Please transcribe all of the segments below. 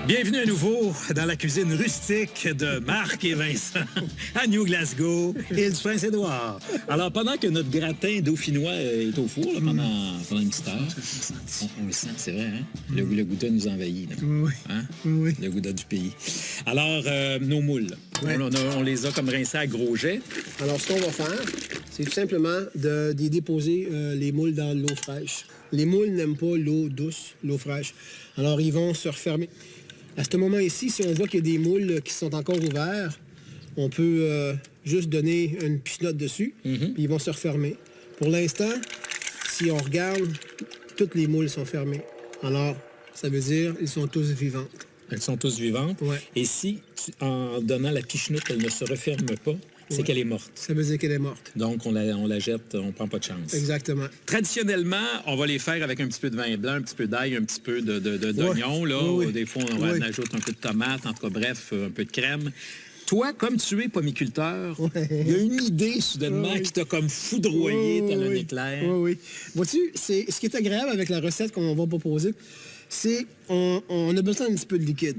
Bienvenue à nouveau dans la cuisine rustique de Marc et Vincent à New Glasgow, île du Prince-Édouard. Alors, pendant que notre gratin dauphinois est au four, là, pendant une petite heure, on le sent, c'est vrai, hein? Le gouda nous envahit. Là. Oui. Hein? Oui. Le gouda du pays. Alors, nos moules, Ouais. on les a comme rincés à gros jets. Alors, ce qu'on va faire, c'est tout simplement de déposer les moules dans l'eau fraîche. Les moules n'aiment pas l'eau douce, l'eau fraîche. Alors, ils vont se refermer. À ce moment ici, si on voit qu'il y a des moules qui sont encore ouverts, on peut juste donner une pichenote dessus, puis ils vont se refermer. Pour l'instant, si on regarde, toutes les moules sont fermées. Alors, ça veut dire qu'ils sont tous vivantes. Elles sont tous vivantes. Ouais. Et si, en donnant la pichenoute, elle ne se referme pas, c'est qu'elle est morte. Ça veut dire qu'elle est morte. Donc, on la jette, on prend pas de chance. Exactement. Traditionnellement, on va les faire avec un petit peu de vin blanc, un petit peu d'ail, un petit peu d'oignon. Là. Oui. Des fois, on Oui. ajoute un peu de tomate, en tout cas, bref, un peu de crème. Toi, comme tu es pomiculteur, il y a une idée, soudainement, qui t'a comme foudroyé, tel un éclair. Oui, oui. Vois-tu, ce qui est agréable avec la recette qu'on va proposer, c'est on a besoin d'un petit peu de liquide.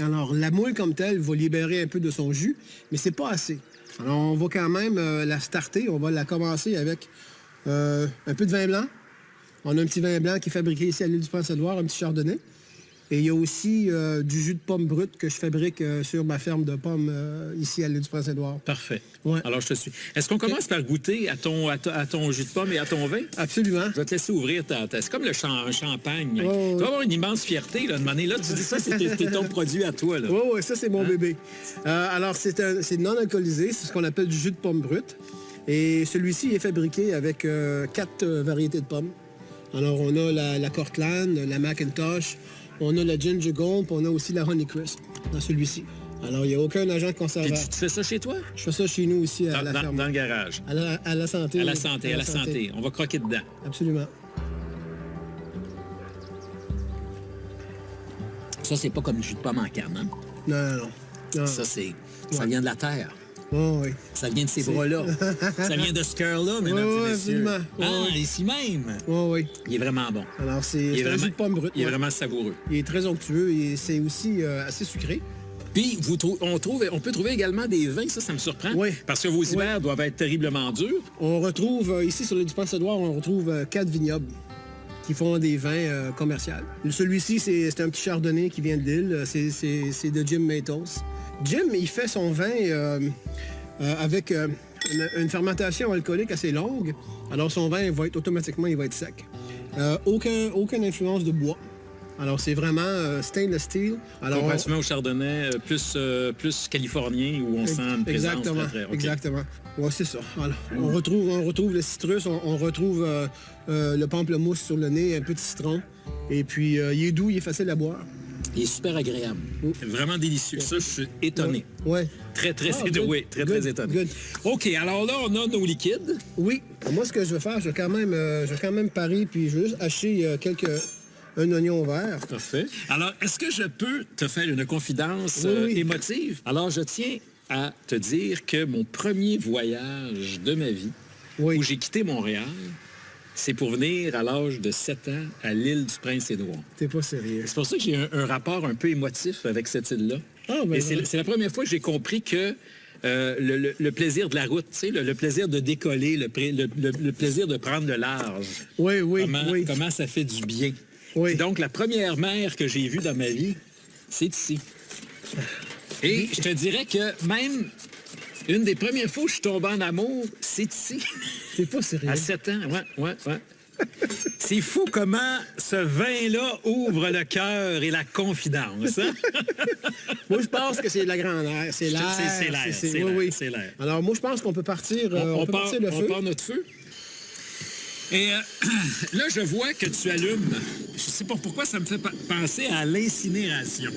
Alors, la moule comme telle va libérer un peu de son jus, mais c'est pas assez. Alors, on va quand même la starter. On va la commencer avec un peu de vin blanc. On a un petit vin blanc qui est fabriqué ici à l'île du Prince-Édouard, un petit chardonnay. Et il y a aussi du jus de pomme brute que je fabrique sur ma ferme de pommes ici à l'île du Prince-Édouard. Parfait. Ouais. Alors, je te suis. Est-ce qu'on commence par goûter à ton jus de pomme et à ton vin? Absolument. Je vais te laisser ouvrir ta... C'est comme un champagne. Oh, tu vas avoir une immense fierté, là, de demander. Là, tu dis ça, c'était ton produit à toi, là. Oui, oui, ça, c'est mon bébé. Alors, c'est non alcoolisé. C'est ce qu'on appelle du jus de pomme brute. Et celui-ci est fabriqué avec 4 variétés de pommes. Alors, on a la Cortland, la Macintosh, on a la Ginger Gold, puis on a aussi la Honeycrisp dans celui-ci. Alors, il n'y a aucun agent Puis conservateur. tu te fais ça chez toi? Je fais ça chez nous aussi à la ferme. Dans le garage. À la santé. À la oui. santé, à la santé. On va croquer dedans. Absolument. Ça, c'est pas comme du jus de pomme en canne, hein? Non. Ça, ça vient de la terre. Oh, oui. Ça vient de ces bras-là. Ça vient de ce cœur-là, mesdames et messieurs. absolument. Ici même. Oh, oui. Il est vraiment bon. Alors, c'est Il est un jus de pomme brute. Il est ouais. vraiment savoureux. Il est très onctueux et c'est aussi assez sucré. Puis, on peut trouver également des vins, ça me surprend. Oui. Parce que vos hivers doivent être terriblement durs. On retrouve, ici sur l'île du Prince-Édouard, on retrouve 4 vignobles qui font des vins commerciaux. Celui-ci, c'est un petit chardonnay qui vient de l'île. C'est de Jim Matos. Jim, il fait son vin avec une fermentation alcoolique assez longue. Alors, son vin va être automatiquement il va être sec. Aucune influence de bois. Alors, c'est vraiment stainless steel. Alors, Comparativement au chardonnay plus californien où on sent une présence exactement, très, OK. exactement. Ouais, c'est ça. Alors, on retrouve le citrus, on retrouve le pamplemousse sur le nez, un peu de citron. Et puis, il est doux, il est facile à boire. Il est super agréable. Vraiment délicieux. Ça, je suis étonné. Ouais. Très, très, Ah, good. oui, très, Good. très étonné. Good. OK, alors là, on a nos liquides. Oui. Moi, ce que je vais faire, je vais quand même parier, puis je vais juste hacher un oignon vert. Parfait. Alors, est-ce que je peux te faire une confidence Oui. émotive? Alors, je tiens à te dire que mon premier voyage de ma vie, Oui. où j'ai quitté Montréal, c'est pour venir à l'âge de 7 ans à l'île du Prince-Édouard. T'es pas sérieux. C'est pour ça que j'ai un rapport un peu émotif avec cette île-là. Ah, ben Et voilà. c'est la première fois que j'ai compris que le plaisir de la route, tu sais, le plaisir de décoller, le plaisir de prendre le large. Oui, oui, oui. Comment ça fait du bien. Oui. Et donc, la première mer que j'ai vue dans ma vie, c'est ici. Et je te dirais que même une des premières fois où je suis tombé en amour, c'est ici. T'es pas sérieux. À 7 ans, ouais. C'est fou comment ce vin-là ouvre le cœur et la confidence. Hein? Moi, je pense que c'est de la grandeur. C'est l'air. C'est l'air, c'est oui, l'air, oui. c'est l'air. Alors, moi, je pense qu'on peut partir, on peut partir le feu. On part notre feu. Et là, je vois que tu allumes. Je sais pas pourquoi ça me fait penser à l'incinération.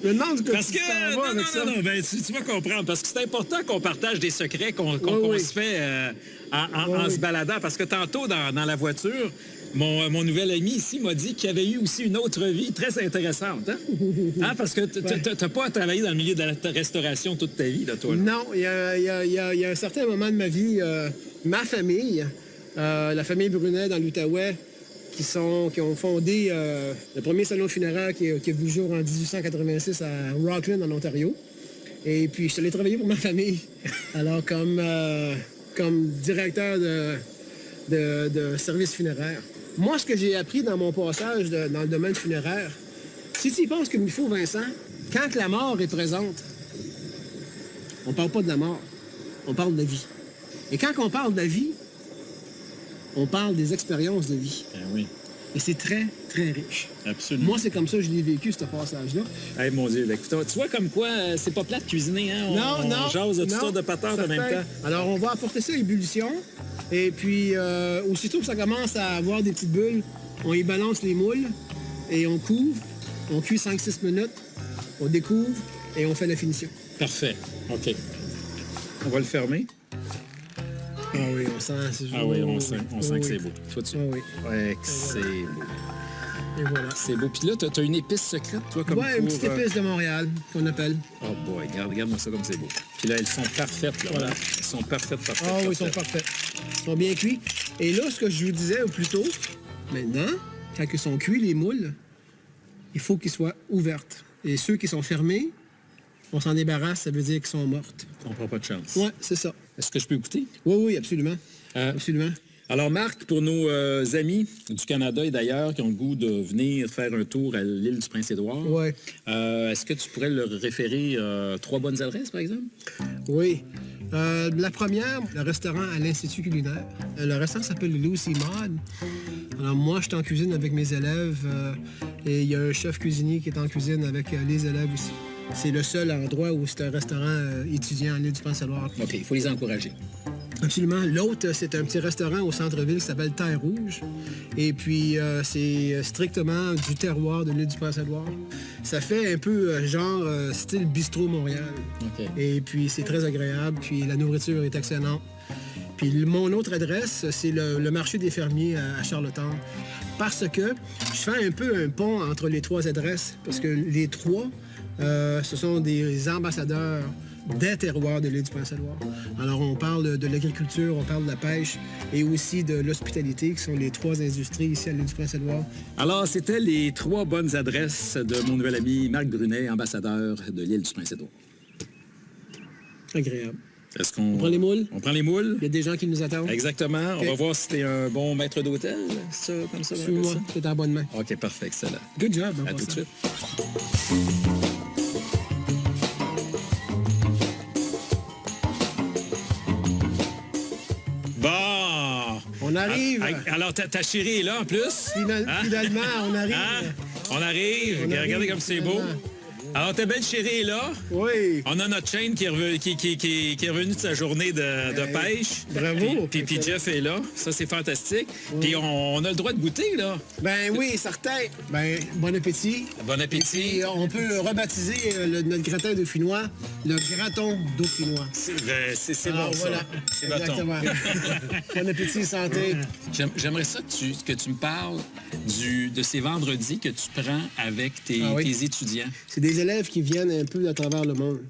Je me demande que Parce tu que, t'en vas avec ça. non, ben, tu vas comprendre. Parce que c'est important qu'on partage des secrets qu'on oui. se fait en se baladant. Parce que tantôt, dans la voiture, mon nouvel ami ici m'a dit qu'il y avait eu aussi une autre vie très intéressante. Hein? Hein? Parce que tu n'as pas travaillé dans le milieu de la restauration toute ta vie, là, toi. Là. Non, il y a un certain moment de ma vie, ma famille, la famille Brunet dans l'Outaouais, qui ont fondé le premier salon funéraire qui a vu le jour en 1886 à Rockland, en Ontario. Et puis, je suis allé travailler pour ma famille. Alors, comme directeur de service funéraire. Moi, ce que j'ai appris dans mon passage dans le domaine funéraire, si tu y penses comme il faut, Vincent, quand la mort est présente, on parle pas de la mort, on parle de la vie. Et quand on parle de la vie, on parle des expériences de vie. Ben oui. Et c'est très, très riche. Absolument. Moi, c'est comme ça que je l'ai vécu, ce passage-là. Hey, mon Dieu, écoute, tu vois comme quoi, c'est pas plate de cuisiner, hein? On jase de toutes sortes de patates en même temps. Alors, on va apporter ça à ébullition. Et puis, aussitôt que ça commence à avoir des petites bulles, on y balance les moules et on couvre. On cuit 5-6 minutes, on découvre et on fait la finition. Parfait. OK. On va le fermer. Ah oui, on sent... Ah oui, on sent que c'est beau. Toi, tu... Ah oui. Ouais, que c'est beau. Et voilà. C'est beau. Puis là, t'as une épice secrète, toi, comme ouais, une petite épice de Montréal, qu'on appelle. Oh boy, regarde-moi ça comme c'est beau. Puis là, elles sont parfaites, là. Voilà. Elles sont parfaites. Ah oui, ils sont parfaits. Ils sont bien cuits. Et là, ce que je vous disais plus tôt, maintenant, quand ils sont cuits, les moules, il faut qu'ils soient ouvertes. Et ceux qui sont fermés, on s'en débarrasse, ça veut dire qu'ils sont mortes. On prend pas de chance. Oui, c'est ça. Est-ce que je peux goûter? Oui, oui, absolument. Absolument. Alors, Marc, pour nos amis du Canada et d'ailleurs qui ont le goût de venir faire un tour à l'île du Prince-Édouard, ouais. Est-ce que tu pourrais leur référer 3 bonnes adresses, par exemple? Oui. La première, le restaurant à l'Institut culinaire. Le restaurant s'appelle Lucy Mod. Alors, moi, je suis en cuisine avec mes élèves et il y a un chef cuisinier qui est en cuisine avec les élèves aussi. C'est le seul endroit où c'est un restaurant étudiant à l'île du Prince-Édouard. OK, il faut les encourager. Absolument. L'autre, c'est un petit restaurant au centre-ville qui s'appelle Terre Rouge. Et puis, c'est strictement du terroir de l'île du Prince-Édouard. Ça fait un peu genre style bistrot Montréal. OK. Et puis, c'est très agréable. Puis, la nourriture est excellente. Puis, mon autre adresse, c'est le marché des fermiers à Charlottetown. Parce que je fais un peu un pont entre les 3 adresses. Parce que les 3, ce sont des ambassadeurs des terroirs de l'île du Prince-Édouard. Alors, on parle de l'agriculture, on parle de la pêche et aussi de l'hospitalité, qui sont les 3 industries ici à l'île du Prince-Édouard. Alors, c'était les 3 bonnes adresses de mon nouvel ami Marc Brunet, ambassadeur de l'île du Prince-Édouard. Agréable. Est-ce qu'on... On prend les moules? On prend les moules. Il y a des gens qui nous attendent. Exactement. Okay. On va voir si t'es un bon maître d'hôtel, ça, comme ça. Suis-moi, c'est en bonne main. OK, parfait, excellent. Good job. À tout de suite. Bon! On arrive. Alors, ta chérie est là, en plus. Finalement, on arrive. On arrive. Regardez comme c'est beau. Alors, ta belle chérie est là. Oui. On a notre chaîne qui est revenue de sa journée de pêche. Bravo. Puis Jeff est là. Ça, c'est fantastique. Puis on a le droit de goûter, là. Ben oui, certain. Ben, bon appétit. Bon appétit. Et on peut rebaptiser notre gratin dauphinois le graton dauphinois. C'est bon, bon, voilà. ça. C'est exactement. Bon appétit, santé. J'aimerais ça que tu me parles de ces vendredis que tu prends avec tes étudiants. C'est des élèves qui viennent un peu à travers le monde.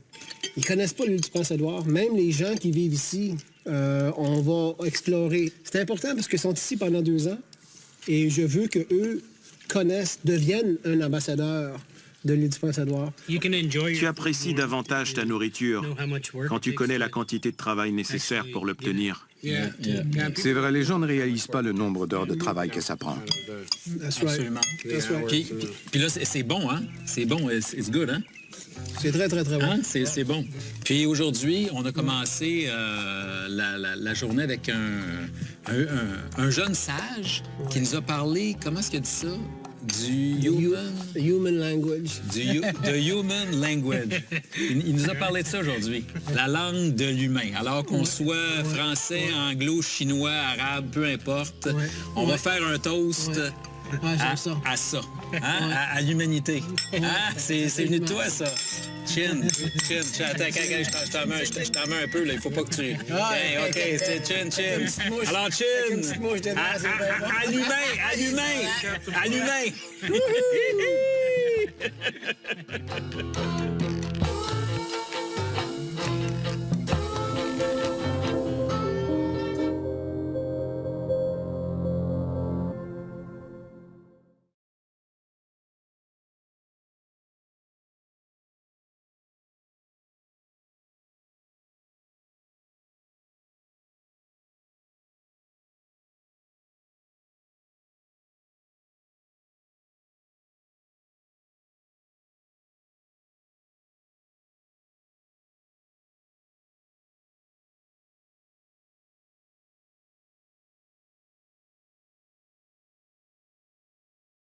Ils connaissent pas l'île du Prince-Édouard. Même les gens qui vivent ici, on va explorer. C'est important parce qu'ils sont ici pendant 2 ans et je veux qu'eux deviennent un ambassadeur de l'île du Prince-Édouard. Tu apprécies davantage ta nourriture quand tu connais la quantité de travail nécessaire pour l'obtenir. C'est vrai, les gens ne réalisent pas le nombre d'heures de travail que ça prend. Absolument. Puis là, c'est bon, hein? C'est bon, it's good, hein? C'est très, très, très bon. Hein? C'est bon. Puis aujourd'hui, on a commencé la journée avec un jeune sage qui nous a parlé, comment est-ce qu'il a dit ça? Human language. The human language. Il nous a parlé de ça aujourd'hui. La langue de l'humain. Alors qu'on soit français, anglo, chinois, arabe, peu importe, on va faire un toast J'aime ça. à ça. Hein? À l'humanité. Ah, c'est venu de toi, ça. Chin. Attends, je t'en mets un peu, là. Il faut pas que tu... Hey, OK, c'est chin. Alors, chin. À l'humain.